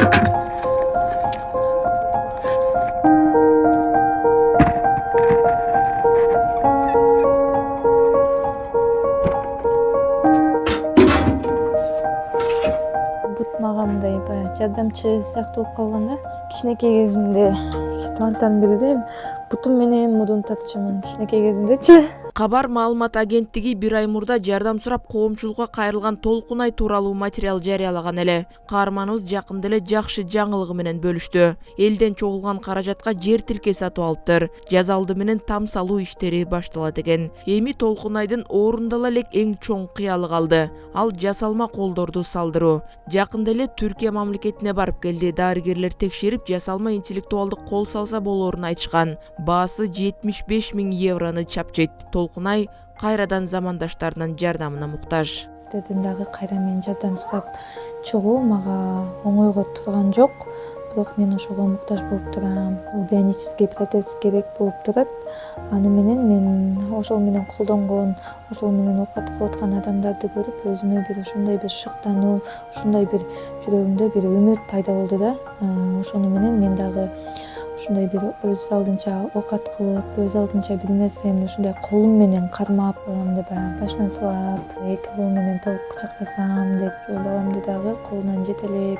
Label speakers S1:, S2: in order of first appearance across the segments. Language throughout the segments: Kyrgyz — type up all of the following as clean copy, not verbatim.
S1: Бут мага мындай баягы жардамчы сыяктуу болуп калган да. Кичинекей кезимде таланттан бири да бутум менен мудун татчумун кичинекей кезимдечи.
S2: Кабар маалымат агенттиги бир ай мурда жардам сурап коомчулукка кайрылган Толкунай тууралуу материал жарыялаган эле. Каарманыбыз жакында эле жакшы жаңылыгы менен бөлүштү. Элден чогулган каражатка жер тилке сатып алыптыр. Жаз алды менен там салуу иштери башталат экен. Эми Толкунайдын орундала элек эң чоң кыялы калды. Ал жасалма колдорду салдыруу. Жакында эле Түркия мамлекетине барып келди. Дарыгерлер текшерип, жасалма интеллектуалдык кол салса болоорун айтышкан. Баасы 75 000 евроны чапчыйт. Толкунай кайрадан замандаштарынын жардамына муктаж.
S1: Сиздерден дагы кайра менен жардам сурап чыгуу мага оңойго турган жок. Бирок мен ошого муктаж болуп турам. Бионический протез керек болуп турат. Аны менен мен ошол менен колдонгон, ошол менен оокат кылып аткан адамдарды көрүп, өзүмө бир ошондой бир шыктануу, ошондой бир жүрөгүмдө бир үмүт пайда болду да. Ошону менен мен дагы ушундай бир өз алдынча оокат кылып, өз алдынча бир нерсени ушундай колум менен кармап, баламды баягы башынан сылап, эки колум менен толук кучактасам деп, ошол баламды дагы колунан жетелеп,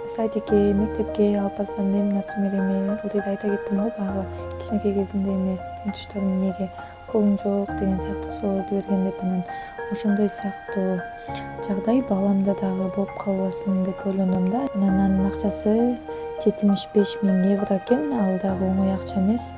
S1: садикке, мектепке алып барсам дейм. Например, эми ылдыйда айта кеттим го баягы кичинекей кезимде эми тең туштарым эмнеге колуң жок деген сыяктуу соолду берген деп, анан ошондой сыяктуу жагдай баламда дагы болуп калбасын деп ойлоном да. Анан анын акчасы 75 000 евро экен. Ал дагы оңой акча эмес,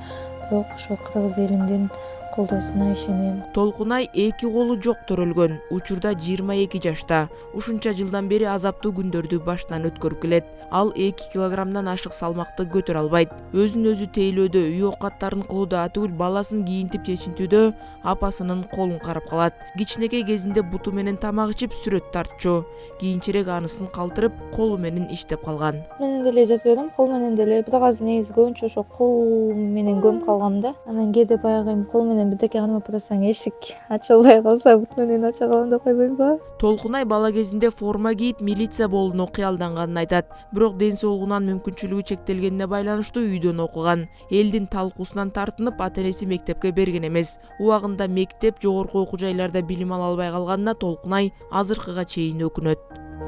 S1: бирок ошо кыргыз элимдин колдоосуна ишенем.
S2: Толкунай эки колу жоктор өлгөн. Учурда 22 жашта. Ушунча жылдан бери азаптуу күндөрдү баштан өткөрүп келет. Ал 2 килограммдан ашык салмакты көтөрө албайт. Өзүн өзү тейлөөдө, үй оокаттарын кылууда, атүгүл баласын кийинтип чечинтүүдө апасынын колун карап калат. Кичинекей кезинде буту менен тамак ичип сүрөт тартчу. Кийинчерээк анысын калтырып, колу менен иштеп калган.
S1: Менен деле жаза берем, кол менен деле. Бирок азыр негизи көбүнчө ошо кол менен көмүп калгам да. Анан кээде баягы кол менен бирдеке кармап барасаң, эшик ачылбай калса бут менен ача калам деп койбоймунбу?
S2: Толкунай бала кезинде форма кийип милиция болууну кыялданганын айтат. Бирок ден соолугунан мүмкүнчүлүгү чектелгенине байланыштуу үйдөн окуган. Элдин талкуусунан тартынып ата-энеси мектепке берген эмес. Убагында мектеп, жогорку окуу жайларда билим ала албай калганына Толкунай азыркыга чейин өкүнөт.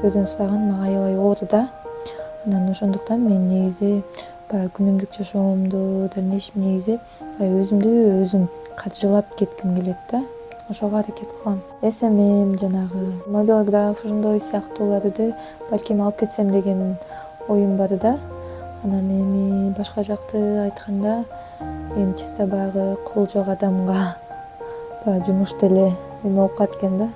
S1: Өйдөн сураган мага аябай оор да. Анан ошондуктан мен негизи баягы күнүмдүк жашоомду дальнейшем негизи өзүмдү өзүм каржылап кетким келет да. Ошого аракет кылам. СММ жанагы мобилограф ошондой сыяктууларды балким алып кетсем деген оюм бар да. Анан эми башка жакты айтканда, эми чисто баягы кол жок адамга баягы жумушта эле эме болуп калат экен да.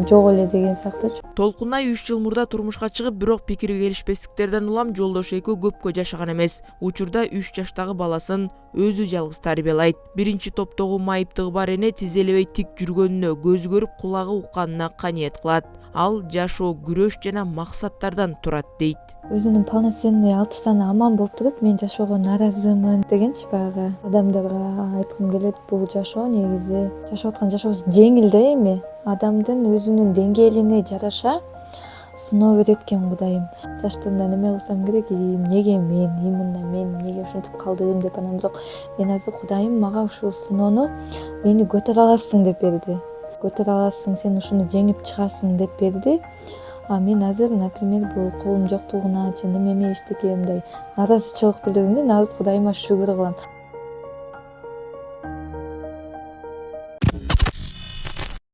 S1: Жок эле деген сыяктуучу.
S2: Толкунай 3 жыл мурда турмушка чыгып, бирок пикири келишпестиктерден улам жолдошу экөө көпкө жашаган эмес. Учурда 3 жаштагы баласын өзү жалгыз тарбиялайт. Биринчи топтогу майыптыгы бар эне тизелебей тик жүргөнүнө, көзү көрүп кулагы укканына каниет кылат. Ал жашоо, күрөш жана максаттардан турат дейт.
S1: Өзүнүн полноценный 6 саны аман болуп туруп, мен жашоого нааразымын дегенчи баягы адамдарга айткым келет. Бул жашоо негизи жашап аткан жашообуз жеңил да эми. Адамдын өзүнүн деңгээлине жараша сыноо берет экен Кудайым. Жаштыгымда неме кылсам керек, эмнеге мен эмнеге ушинтип калдым деп. Анан бирок мен азыр Кудайым мага ушул сыноону мени көтөрө аласың деп берди. Көтөрө аласың, сен ушуну жеңип чыгасың деп берди. Мен азыр, например, бул колум жоктугуна же немеме эчтеке мындай наразычылык билдиргенде азыр Кудайыма шүгүр кылам.